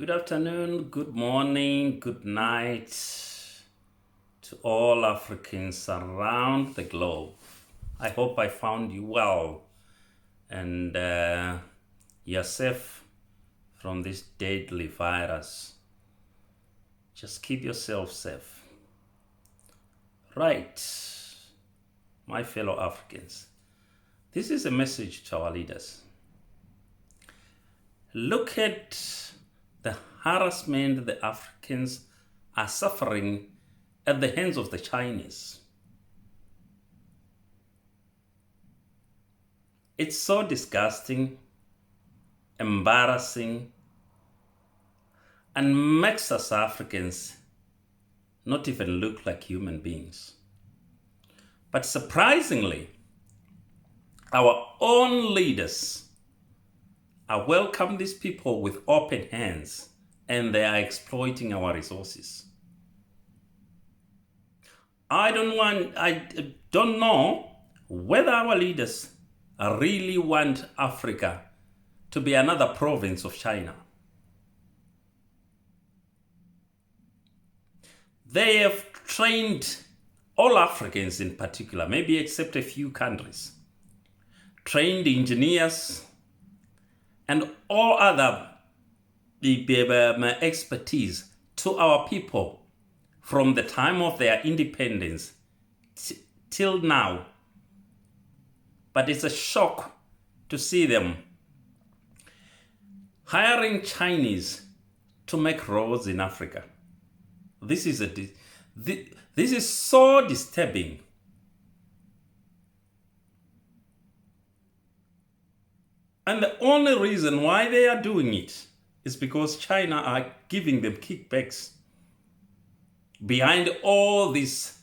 Good afternoon, good morning, good night to all Africans around the globe. I hope I found you well and you're safe from this deadly virus. Just keep yourself safe. Right, my fellow Africans, this is a message to our leaders. Look at the harassment the Africans are suffering at the hands of the Chinese. It's so disgusting, embarrassing, and makes us Africans not even look like human beings. But surprisingly, our own leaders welcome these people with open hands, and they are exploiting our resources. I don't know whether our leaders really want Africa to be another province of China. They have trained all Africans in particular, maybe except a few countries, trained engineers, and all other expertise to our people from the time of their independence till now. But it's a shock to see them hiring Chinese to make roads in Africa. This is so disturbing. And the only reason why they are doing it is because China are giving them kickbacks. Behind all these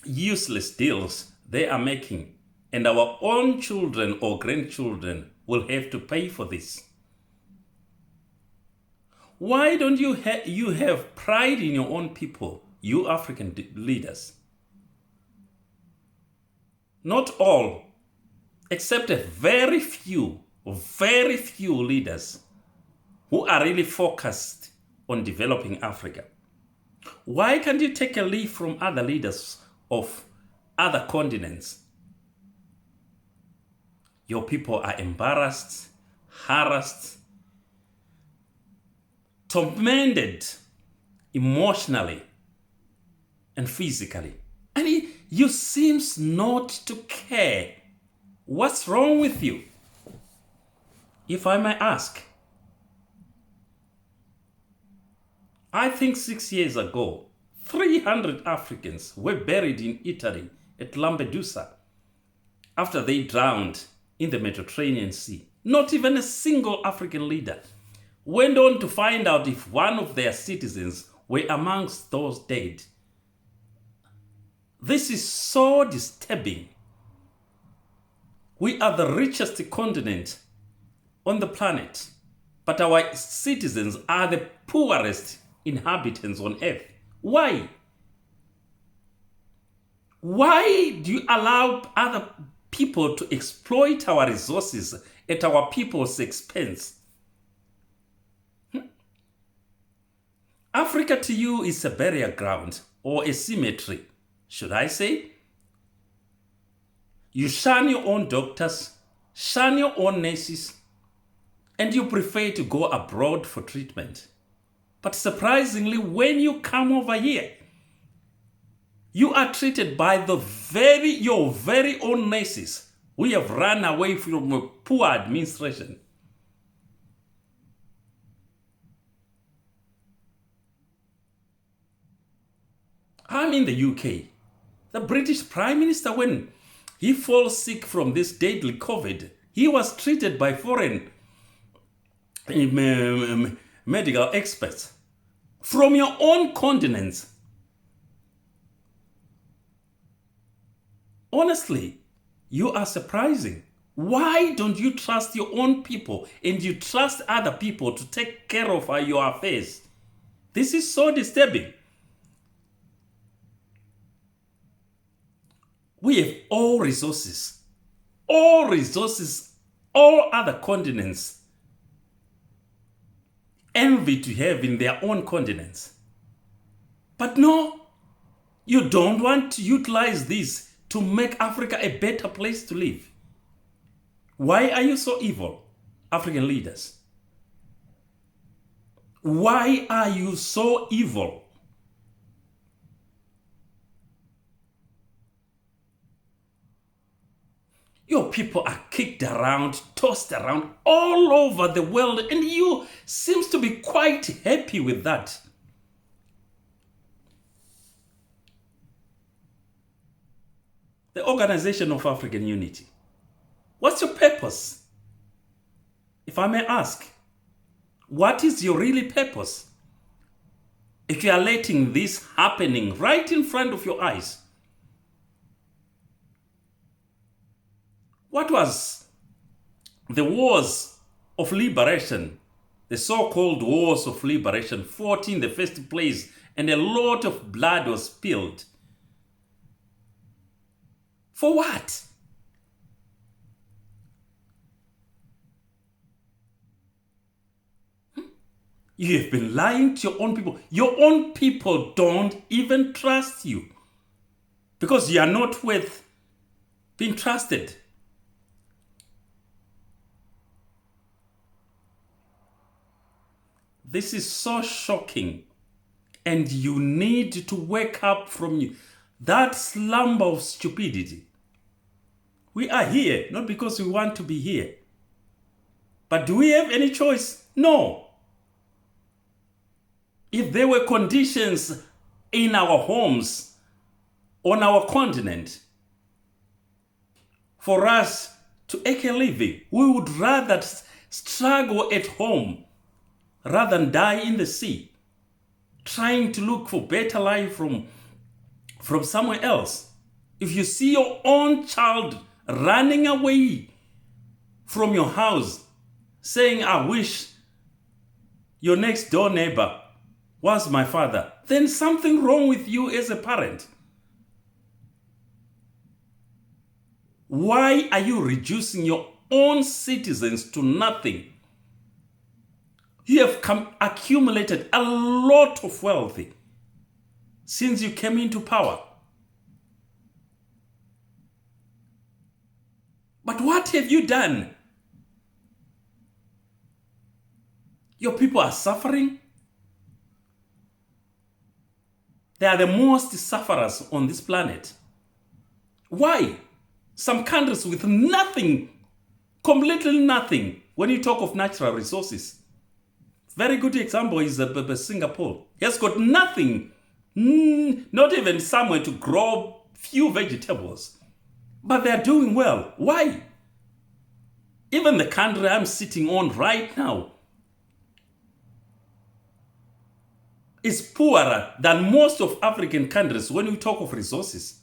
useless deals they are making, and our own children or grandchildren will have to pay for this. Why don't you have pride in your own people, you African leaders? Not all, except a very few leaders who are really focused on developing Africa. Why can't you take a leaf from other leaders of other continents? Your people are embarrassed, harassed, tormented emotionally and physically. And you seems not to care. What's wrong with you? If I may ask. I think 6 years ago, 300 Africans were buried in Italy at Lampedusa after they drowned in the Mediterranean Sea. Not even a single African leader went on to find out if one of their citizens were amongst those dead. This is so disturbing. We are the richest continent on the planet, but our citizens are the poorest inhabitants on earth. Why? Why do you allow other people to exploit our resources at our people's expense? Africa to you is a burial ground or a cemetery, should I say? You shun your own doctors, shun your own nurses, and you prefer to go abroad for treatment. But surprisingly, when you come over here, you are treated by your very own nurses who have run away from a poor administration. I'm in the UK. The British Prime Minister, when he falls sick from this deadly COVID, he was treated by foreign medical experts from your own continents. Honestly, you are surprising. Why don't you trust your own people and you trust other people to take care of your affairs? This is so disturbing. We have all resources, all other continents envy to have in their own continents. But no, you don't want to utilize this to make Africa a better place to live. Why are you so evil, African leaders? Why are you so evil? Your people are kicked around, tossed around all over the world, and you seems to be quite happy with that. The Organization of African Unity. What's your purpose? If I may ask, what is your really purpose? If you are letting this happening right in front of your eyes, what was the wars of liberation, the so-called wars of liberation, fought in the first place, and a lot of blood was spilled? For what? You have been lying to your own people. Your own people don't even trust you because you are not worth being trusted. This is so shocking, and you need to wake up from that slumber of stupidity. We are here not because we want to be here, but do we have any choice? No. If there were conditions in our homes, on our continent, for us to make a living, we would rather struggle at home rather than die in the sea, trying to look for better life from somewhere else. If you see your own child running away from your house, saying, I wish your next door neighbor was my father, then something wrong with you as a parent. Why are you reducing your own citizens to nothing? You have accumulated a lot of wealth since you came into power. But what have you done? Your people are suffering. They are the most sufferers on this planet. Why? Some countries with nothing, completely nothing, when you talk of natural resources. Very good example is Singapore. It has got nothing, not even somewhere to grow few vegetables. But they are doing well. Why? Even the country I'm sitting on right now is poorer than most of African countries when we talk of resources.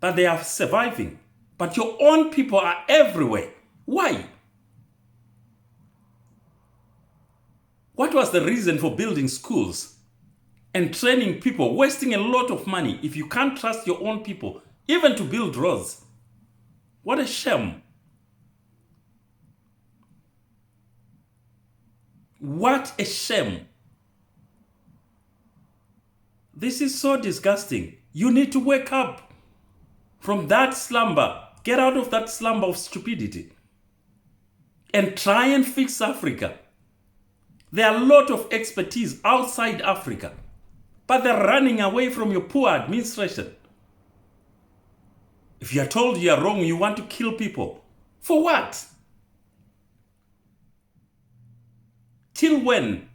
But they are surviving. But your own people are everywhere. Why? What was the reason for building schools and training people, wasting a lot of money if you can't trust your own people, even to build roads? What a shame. What a shame. This is so disgusting. You need to wake up from that slumber. Get out of that slumber of stupidity and try and fix Africa. There are a lot of expertise outside Africa, but they're running away from your poor administration. If you are told you are wrong, you want to kill people. For what? Till when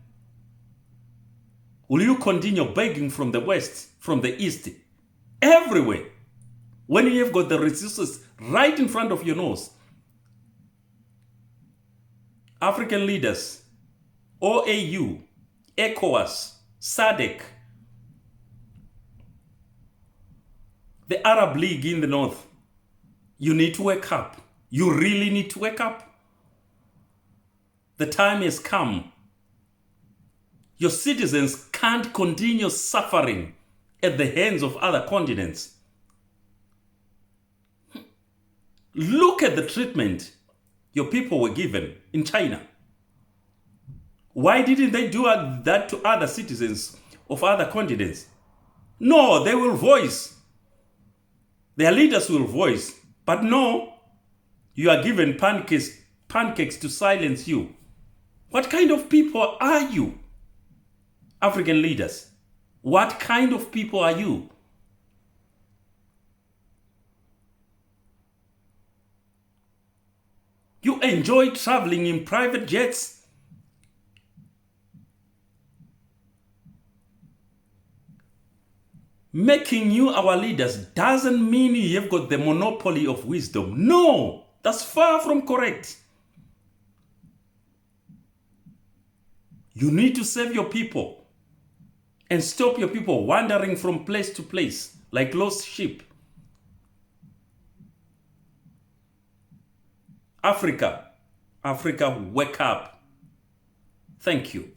will you continue begging from the West, from the East, everywhere, when you have got the resources right in front of your nose? African leaders, OAU, ECOWAS, SADC, the Arab League in the north, you need to wake up. You really need to wake up. The time has come. Your citizens can't continue suffering at the hands of other continents. Look at the treatment your people were given in China. Why didn't they do that to other citizens of other continents? No, they will voice. Their leaders will voice. But no, you are given pancakes to silence you. What kind of people are you, African leaders? What kind of people are you? You enjoy traveling in private jets. Making you our leaders doesn't mean you've got the monopoly of wisdom. No, that's far from correct. You need to save your people and stop your people wandering from place to place like lost sheep. Africa, wake up. Thank you.